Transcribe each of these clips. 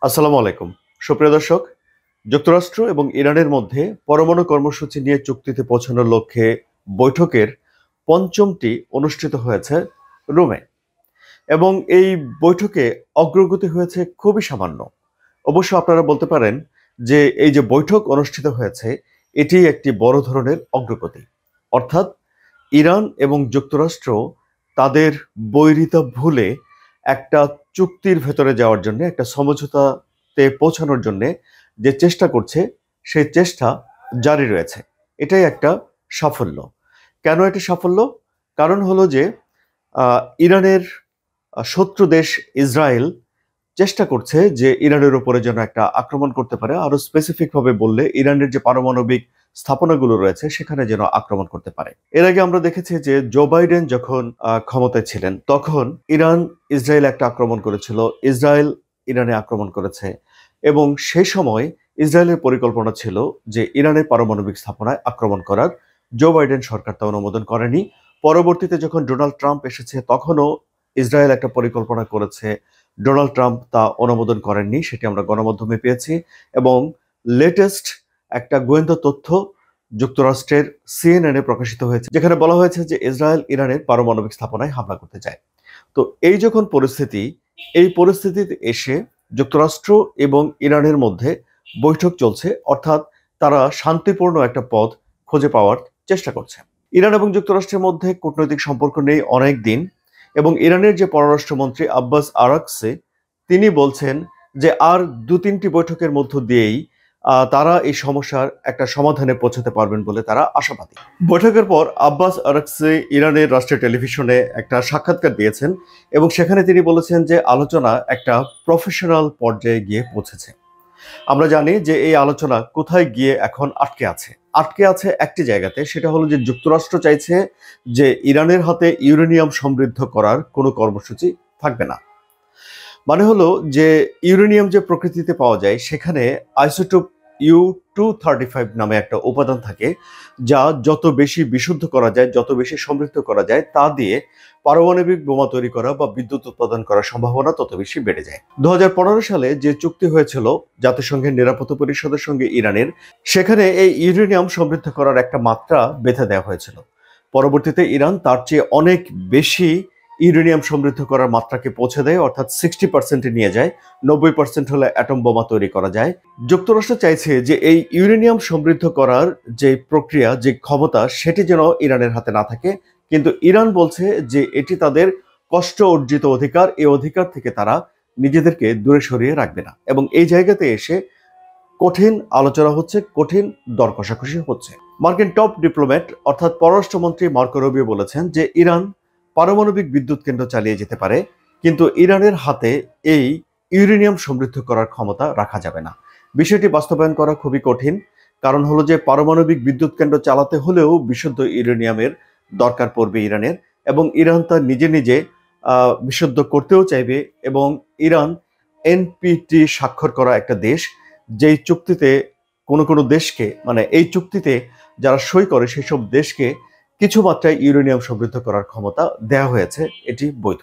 আসসালামু আলাইকুম। সুপ্রিয় দর্শক, যুক্তরাষ্ট্র এবং ইরানের মধ্যে পরমাণু কর্মসূচি নিয়ে চুক্তিতে পৌঁছানোর লক্ষ্যে বৈঠকের পঞ্চমটি অনুষ্ঠিত হয়েছে রোমে। এবং এই বৈঠকে অগ্রগতি হয়েছে খুবই সামান্য। অবশ্য আপনারা বলতে পারেন যে এই যে বৈঠক অনুষ্ঠিত হয়েছে এটি একটি বড় ধরনের অগ্রগতি। অর্থাৎ ইরান এবং যুক্তরাষ্ট্র তাদের বৈরিতা ভুলে একটা চুক্তির ভেতরে যাওয়ার জন্য, একটা সমঝোতাতে পৌঁছানোর জন্য যে চেষ্টা করছে সেই চেষ্টা জারি রয়েছে। এটাই একটা সাফল্য। কেন এটি সাফল্য? কারণ হলো যে ইরানের শত্রু দেশ ইসরায়েল চেষ্টা করছে যে ইরানের উপরে যেন একটা আক্রমণ করতে পারে, আরো স্পেসিফিক ভাবে বললে ইরানের যে পারমাণবিক স্থাপনাগুলো রয়েছে সেখানে যেন আক্রমণ করতে পারে। এর আগে আমরা দেখেছি যে জো বাইডেন যখন ক্ষমতায় ছিলেন তখন ইরান ইসরায়েল একটা আক্রমণ করেছিল, ইসরায়েল ইরানে আক্রমণ করেছে এবং সেই সময় ইসরায়েলের পরিকল্পনা ছিল যে ইরানের পারমাণবিক স্থাপনায় আক্রমণ করার। জো বাইডেন সরকার তা অনুমোদন করেনি। পরবর্তীতে যখন ডোনাল্ড ট্রাম্প এসেছে তখনও ইসরায়েল একটা পরিকল্পনা করেছে, ডোনাল্ড ট্রাম্প তা অনুমোদন করেননি, সেটি আমরা গণমাধ্যমে পেয়েছি। এবং লেটেস্ট একটা গোয়েন্দা তথ্য যুক্তরাষ্ট্রের সিএনএনে প্রকাশিত হয়েছে, যেখানে বলা হয়েছে যে ইসরায়েল ইরানের পারমাণবিক স্থাপনায় হামলা করতে চায়। তো এই যখন পরিস্থিতি, এই পরিস্থিতিতে এসে যুক্তরাষ্ট্র এবং ইরানের মধ্যে বৈঠক চলছে, অর্থাৎ তারা শান্তিপূর্ণ একটা পথ খুঁজে পাওয়ার চেষ্টা করছে। ইরান এবং যুক্তরাষ্ট্রের মধ্যে কূটনৈতিক সম্পর্ক নেই অনেক দিন, এবং ইরানের যে পররাষ্ট্রমন্ত্রী আব্বাস আরাকচি তিনি বলছেন যে আর দু তিনটি বৈঠকের মধ্য দিয়েই তারা এই সমস্যার একটা সমাধানে পৌঁছাতে পারবেন বলে তারা আশাবাদী। বৈঠকের পর আব্বাস আরাকচি ইরানের রাষ্ট্রীয় টেলিভিশনে একটা সাক্ষাৎকার দিয়েছেন এবং সেখানে তিনি বলেছেন যে আলোচনা একটা প্রফেশনাল পর্যায়ে গিয়ে পৌঁছেছে। আমরা জানি যে এই আলোচনা কোথায় গিয়ে এখন আটকে আছে একটি জায়গাতে, সেটা হলো যে যুক্তরাষ্ট্র চাইছে যে ইরানের হাতে ইউরেনিয়াম সমৃদ্ধ করার কোনো কর্মসূচি থাকবে না। মানে হলো যে ইউরেনিয়াম যে প্রকৃতিতে পাওয়া যায় সেখানে আইসোটোপ U-235 নামে একটা উপাদান থাকে, যা যত বেশি বিশুদ্ধ করা যায়, যত বেশি সমৃদ্ধ করা যায়, তা দিয়ে পারমাণবিক বোমা তৈরি করা বা বিদ্যুৎ উৎপাদন করার সম্ভাবনা তত বেশি বেড়ে যায়। 2015 সালে যে চুক্তি হয়েছিল জাতিসংঘের নিরাপত্তা পরিষদের সঙ্গে ইরানের, সেখানে এই ইউরেনিয়াম সমৃদ্ধ করার একটা মাত্রা বেঁধে দেওয়া হয়েছিল। পরবর্তীতে ইরান তার চেয়ে অনেক বেশি ইউরেনিয়াম সমৃদ্ধ করার মাত্রাকে পৌঁছে দেয়, অর্থাৎ 60% নিয়ে যায়। 90% হলে অ্যাটম বোমা তৈরি করা যায়। যুক্তরাষ্ট্র চাইছে যে এই ইউরেনিয়াম সমৃদ্ধ করার যে প্রক্রিয়া, যে ক্ষমতা, সেটি যেন ইরানের হাতে না থাকে, কিন্তু ইরান বলছে যে এটি তাদের কষ্ট অর্জিত অধিকার, এই অধিকার থেকে তারা নিজেদেরকে দূরে সরিয়ে রাখবে না। এবং এই জায়গাতে এসে কঠিন আলোচনা হচ্ছে, কঠিন দর কষাকষি হচ্ছে। মার্কিন টপ ডিপ্লোম্যাট অর্থাৎ পররাষ্ট্রমন্ত্রী মার্কো রুবিও বলেছেন যে ইরান পারমাণবিক বিদ্যুৎ কেন্দ্র চালিয়ে যেতে পারে, কিন্তু ইরানের হাতে এই ইউরেনিয়াম সমৃদ্ধ করার ক্ষমতা রাখা যাবে না। বিষয়টি বাস্তবায়ন করা খুবই কঠিন, কারণ হলো যে পারমাণবিক বিদ্যুৎ কেন্দ্র চালাতে হলেও বিশুদ্ধ ইউরেনিয়ামের দরকার পড়বে ইরানের, এবং ইরান তা নিজে নিজে বিশুদ্ধ করতেও চাইবে। এবং ইরান এনপিটি স্বাক্ষর করা একটা দেশ, যেই চুক্তিতে কোনো দেশকে, মানে এই চুক্তিতে যারা সই করে সেই সব দেশকে কিছু মাত্রায় ইউরেনিয়াম সমৃদ্ধ করার ক্ষমতা দেওয়া হয়েছে, এটি বৈধ।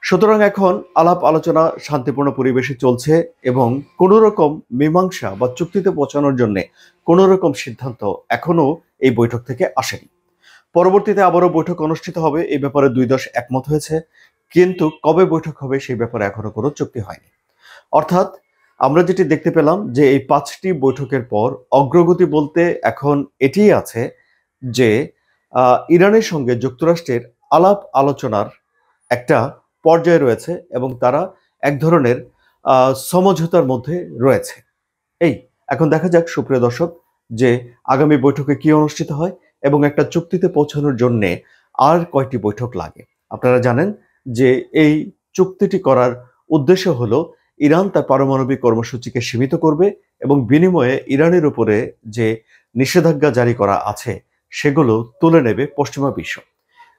সুতরাং এখন আলাপ আলোচনা শান্তিপূর্ণ পরিবেশে চলছে এবং কোনো রকম মীমাংসা বা চুক্তিতে পৌঁছানোর জন্য কোনো রকম সিদ্ধান্ত এখনো এই বৈঠক থেকে আসেনি। পরবর্তীতে আবারও বৈঠক অনুষ্ঠিত হবে, এই ব্যাপারে দুই দেশ একমত হয়েছে, কিন্তু কবে বৈঠক হবে সেই ব্যাপারে এখনো কোনো চুক্তি হয়নি। অর্থাৎ আমরা যেটি দেখতে পেলাম যে এই 5টি বৈঠকের পর অগ্রগতি বলতে এখন এটিই আছে যে ইরানের সঙ্গে যুক্তরাষ্ট্রের আলাপ আলোচনার একটা পর্যায়ে রয়েছে এবং তারা এক ধরনের সমঝোতার মধ্যে রয়েছে। এই এখন দেখা যাক সুপ্রিয় দর্শক যে আগামী বৈঠকে কি অনুষ্ঠিত হয় এবং একটা চুক্তিতে পৌঁছানোর জন্য আর কয়টি বৈঠক লাগে। আপনারা জানেন যে এই চুক্তিটি করার উদ্দেশ্য হলো ইরান তার পারমাণবিক কর্মসূচিকে সীমিত করবে এবং বিনিময়ে ইরানের উপরে যে নিষেধাজ্ঞা জারি করা আছে সেগুলো তুলে নেবে পশ্চিমা বিশ্ব।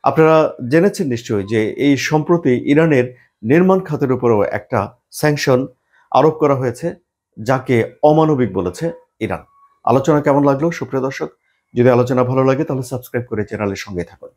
আপনারা জেনেছেন নিশ্চয়ই যে এই সম্প্রতি ইরানের নির্মাণ খাতের উপরেও একটা স্যাংশন আরোপ করা হয়েছে, যাকে অমানবিক বলেছে ইরান। আলোচনা কেমন লাগলো সুপ্রিয় দর্শক? যদি আলোচনা ভালো লাগে তাহলে সাবস্ক্রাইব করে চ্যানেলের সঙ্গে থাকুন।